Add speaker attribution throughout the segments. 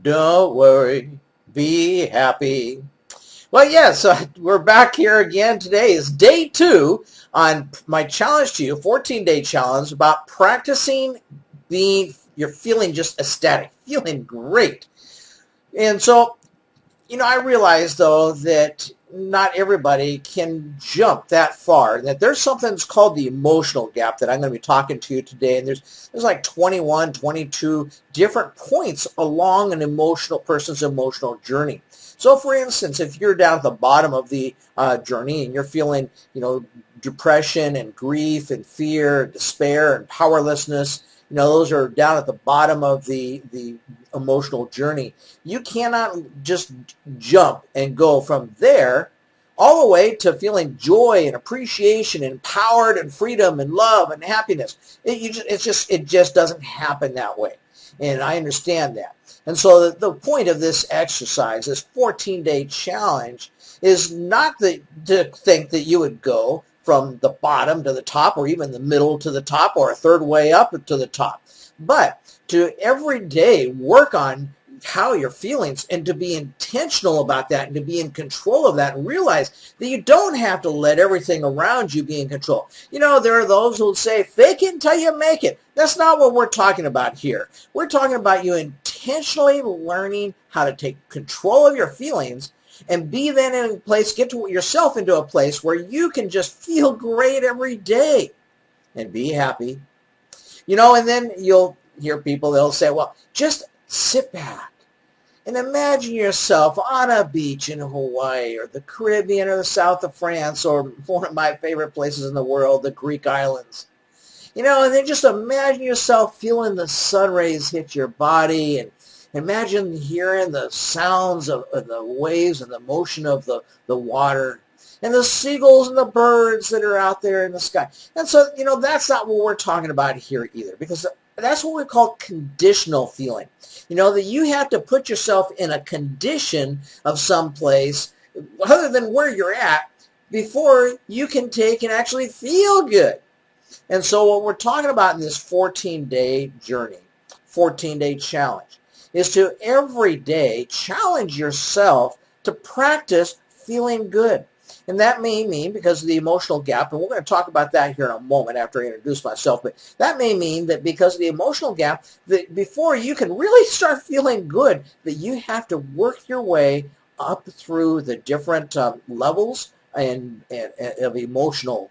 Speaker 1: Don't worry, be happy. Well, yes, we're back here again. Today is day 2 on my challenge to you, 14-day challenge about practicing you're feeling just ecstatic, feeling great. And so I realize though that not everybody can jump that far. That there's something that's called the emotional gap that I'm going to be talking to you today. And there's like 21, 22 different points along an emotional person's emotional journey. So, for instance, if you're down at the bottom of the journey and you're feeling, depression and grief and fear, despair and powerlessness, those are down at the bottom of the emotional journey. You cannot just jump and go from there all the way to feeling joy and appreciation and empowered and freedom and love and happiness. It just doesn't happen that way. And I understand that. And so the point of this exercise, this 14-day challenge, is not to think that you would go from the bottom to the top or even the middle to the top or a third way up to the top, but to every day work on how you're feeling and to be intentional about that and to be in control of that and realize that you don't have to let everything around you be in control. There are those who will say, fake it until you make it. That's not what we're talking about here. We're talking about you intentionally learning how to take control of your feelings and be then in a place, get to yourself into a place where you can just feel great every day and be happy. And then you'll hear people, they'll say, well, just sit back and imagine yourself on a beach in Hawaii or the Caribbean or the south of France or one of my favorite places in the world, the Greek islands. And then just imagine yourself feeling the sun rays hit your body and imagine hearing the sounds of the waves and the motion of the water and the seagulls and the birds that are out there in the sky. And so, that's not what we're talking about here either, because that's what we call conditional feeling. That you have to put yourself in a condition of some place other than where you're at before you can take and actually feel good. And so what we're talking about in this 14-day journey, 14-day challenge, is to every day challenge yourself to practice feeling good. And that may mean, because of the emotional gap, and we're going to talk about that here in a moment after I introduce myself, but that may mean that because of the emotional gap, that before you can really start feeling good, that you have to work your way up through the different levels and of emotional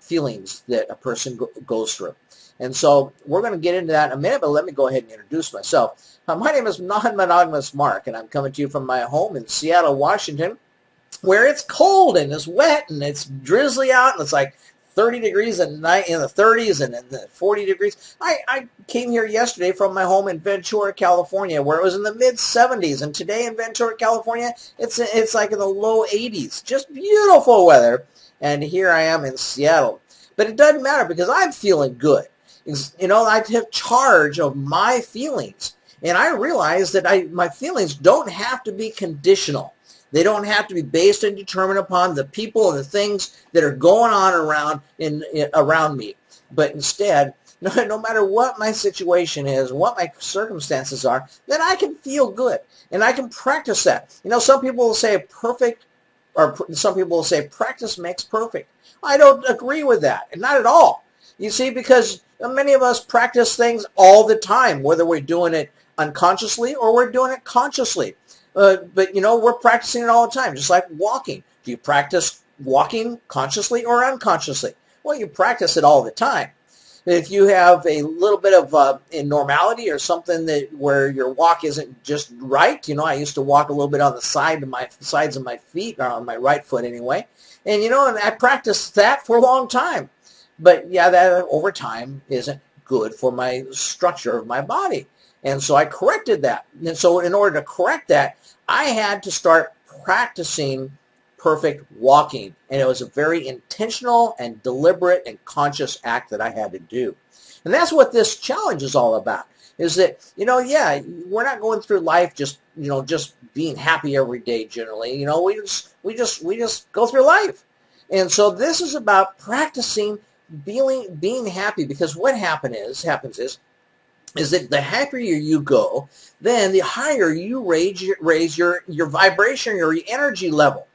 Speaker 1: feelings that a person goes through. And so we're going to get into that in a minute, but let me go ahead and introduce myself. My name is Non-Monogamous Mark, and I'm coming to you from my home in Seattle, Washington, where it's cold and it's wet and it's drizzly out and it's like 30 degrees at night, in the 30s and in the 40 degrees. I came here yesterday from my home in Ventura, California, where it was in the mid-70s, and today in Ventura, California, it's like in the low 80s. Just beautiful weather, and here I am in Seattle. But it doesn't matter because I'm feeling good. I take charge of my feelings, and I realize that my feelings don't have to be conditional. They don't have to be based and determined upon the people and the things that are going on around me. But instead, no matter what my situation is, what my circumstances are, then I can feel good. And I can practice that. Some people will say some people will say practice makes perfect. I don't agree with that. Not at all. You see, because many of us practice things all the time, whether we're doing it unconsciously or we're doing it consciously. But we're practicing it all the time, just like walking. Do you practice walking consciously or unconsciously? Well, you practice it all the time. If you have a little bit of abnormality or something where your walk isn't just right, I used to walk a little bit on the sides of my feet, or on my right foot anyway, and and I practiced that for a long time. But yeah, that over time isn't good for my structure of my body. And so I corrected that. And so in order to correct that, I had to start practicing perfect walking. And it was a very intentional and deliberate and conscious act that I had to do. And that's what this challenge is all about. Is that, yeah, we're not going through life just being happy every day generally. We just go through life. And so this is about practicing being happy, because what happens is is that the happier you go, then the higher you raise your vibration, your energy level.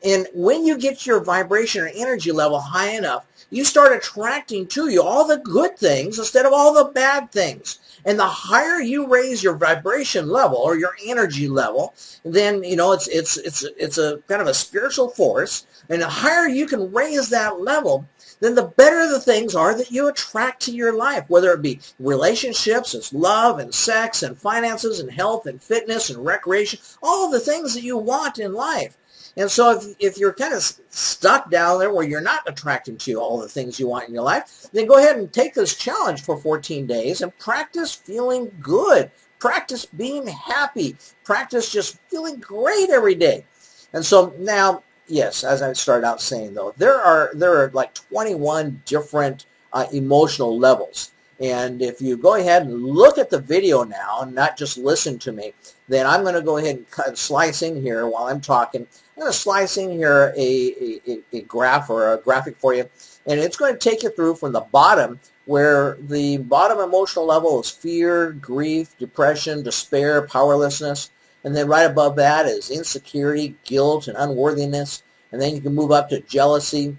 Speaker 1: And when you get your vibration or energy level high enough, you start attracting to you all the good things instead of all the bad things. And the higher you raise your vibration level or your energy level, then it's a kind of a spiritual force. And the higher you can raise that level, then the better the things are that you attract to your life, whether it be relationships, it's love and sex and finances and health and fitness and recreation, all the things that you want in life. And so if you're kind of stuck down there where you're not attracting to all the things you want in your life, then go ahead and take this challenge for 14 days and practice feeling good. Practice being happy. Practice just feeling great every day. And so now, yes, as I started out saying, though, there are like 21 different emotional levels. And if you go ahead and look at the video now and not just listen to me, then I'm going to go ahead and slice in here while I'm talking. I'm going to slice in here a graph or a graphic for you, and it's going to take you through from the bottom, where the bottom emotional level is fear, grief, depression, despair, powerlessness. And then right above that is insecurity, guilt, and unworthiness. And then you can move up to jealousy.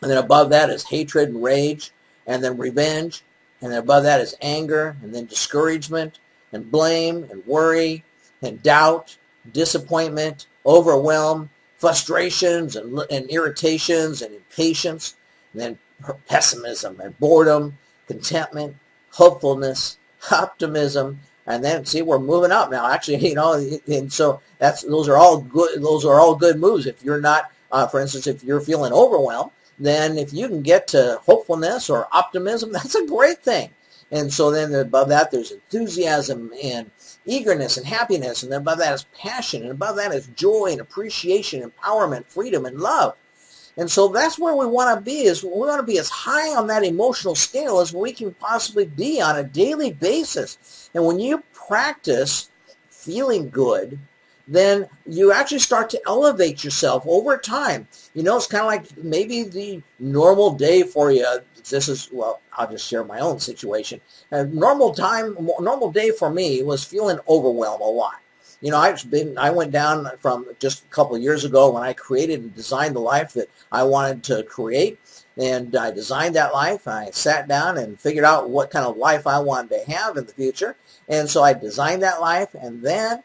Speaker 1: And then above that is hatred and rage, and then revenge. And then above that is anger, and then discouragement, and blame, and worry, and doubt, disappointment, overwhelm, frustrations, and irritations, and impatience. And then pessimism, and boredom, contentment, hopefulness, optimism. And then see, we're moving up now. Actually, and so those are all good. Those are all good moves. If you're not, for instance, if you're feeling overwhelmed, then if you can get to hopefulness or optimism, that's a great thing. And so then above that, there's enthusiasm and eagerness and happiness. And then above that is passion. And above that is joy and appreciation, empowerment, freedom, and love. And so that's where we want to be, is we want to be as high on that emotional scale as we can possibly be on a daily basis. And when you practice feeling good, then you actually start to elevate yourself over time. It's kind of like maybe the normal day for you. This is, well, I'll just share my own situation. A normal day for me was feeling overwhelmed a lot. I went down from just a couple of years ago when I created and designed the life that I wanted to create. And I designed that life. I sat down and figured out what kind of life I wanted to have in the future. And so I designed that life, and then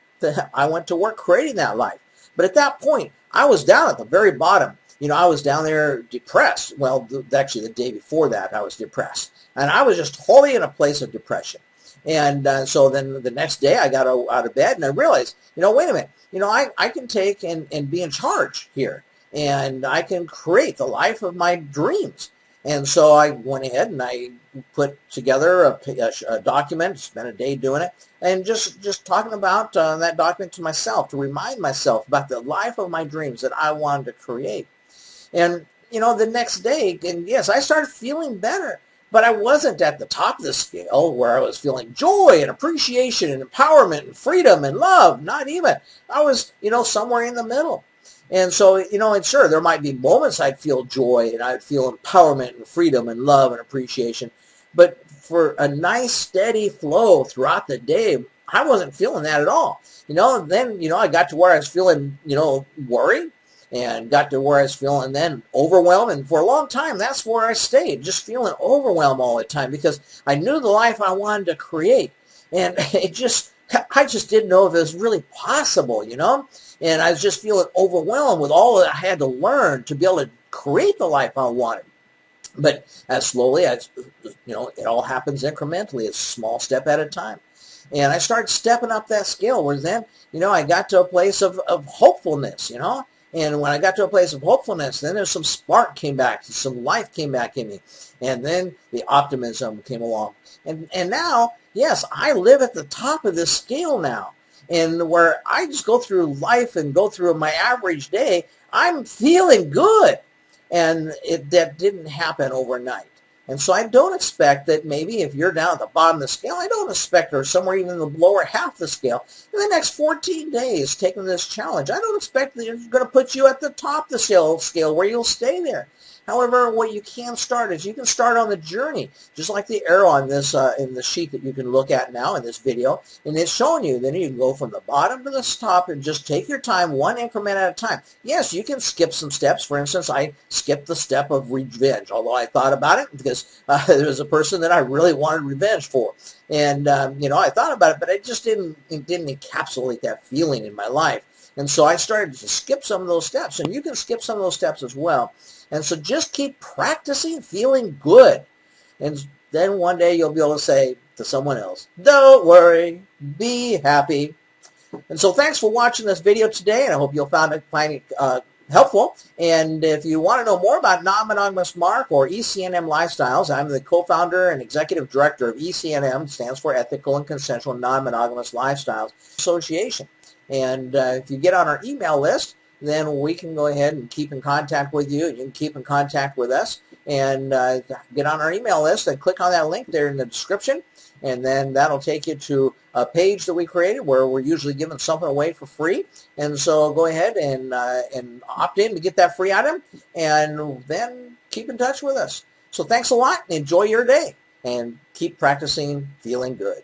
Speaker 1: I went to work creating that life. But at that point, I was down at the very bottom. I was down there depressed. Well, actually, the day before that, I was depressed. And I was just wholly in a place of depression. And so then the next day I got out of bed and I realized, wait a minute, I can take and be in charge here, and I can create the life of my dreams. And so I went ahead and I put together a document, spent a day doing it, and just talking about that document to myself, to remind myself about the life of my dreams that I wanted to create. And, the next day, and yes, I started feeling better. But I wasn't at the top of the scale where I was feeling joy and appreciation and empowerment and freedom and love. Not even. I was, somewhere in the middle. And so, and sure, there might be moments I'd feel joy and I'd feel empowerment and freedom and love and appreciation. But for a nice, steady flow throughout the day, I wasn't feeling that at all. Then, I got to where I was feeling, worried. And got to where I was feeling then overwhelmed. And for a long time, that's where I stayed, just feeling overwhelmed all the time, because I knew the life I wanted to create. And I just didn't know if it was really possible, And I was just feeling overwhelmed with all that I had to learn to be able to create the life I wanted. But as slowly, it all happens incrementally. It's a small step at a time. And I started stepping up that scale, where then, I got to a place of hopefulness, And when I got to a place of hopefulness, then there's some spark came back, some life came back in me. And then the optimism came along. And now, yes, I live at the top of this scale now. And where I just go through life and go through my average day, I'm feeling good. And that didn't happen overnight. And so I don't expect that maybe if you're down at the bottom of the scale, I don't expect, or somewhere even in the lower half of the scale, in the next 14 days taking this challenge, I don't expect that it's going to put you at the top of the scale where you'll stay there. However, what you can start is you can start on the journey, just like the arrow on this in the sheet that you can look at now in this video, and it's showing you. Then you can go from the bottom to the top and just take your time, one increment at a time. Yes, you can skip some steps. For instance, I skipped the step of revenge, although I thought about it because there was a person that I really wanted revenge for, and I thought about it, but it didn't encapsulate that feeling in my life. And so I started to skip some of those steps, and you can skip some of those steps as well. And so just keep practicing feeling good. And then one day you'll be able to say to someone else, don't worry, be happy. And so thanks for watching this video today, and I hope you'll find it helpful. And if you want to know more about Non-Monogamous Mark or ECNM Lifestyles, I'm the co-founder and executive director of ECNM, stands for Ethical and Consensual Non-Monogamous Lifestyles Association. And if you get on our email list, then we can go ahead and keep in contact with you. You can keep in contact with us and get on our email list and click on that link there in the description. And then that'll take you to a page that we created where we're usually giving something away for free. And so go ahead and opt in to get that free item, and then keep in touch with us. So thanks a lot. Enjoy your day and keep practicing feeling good.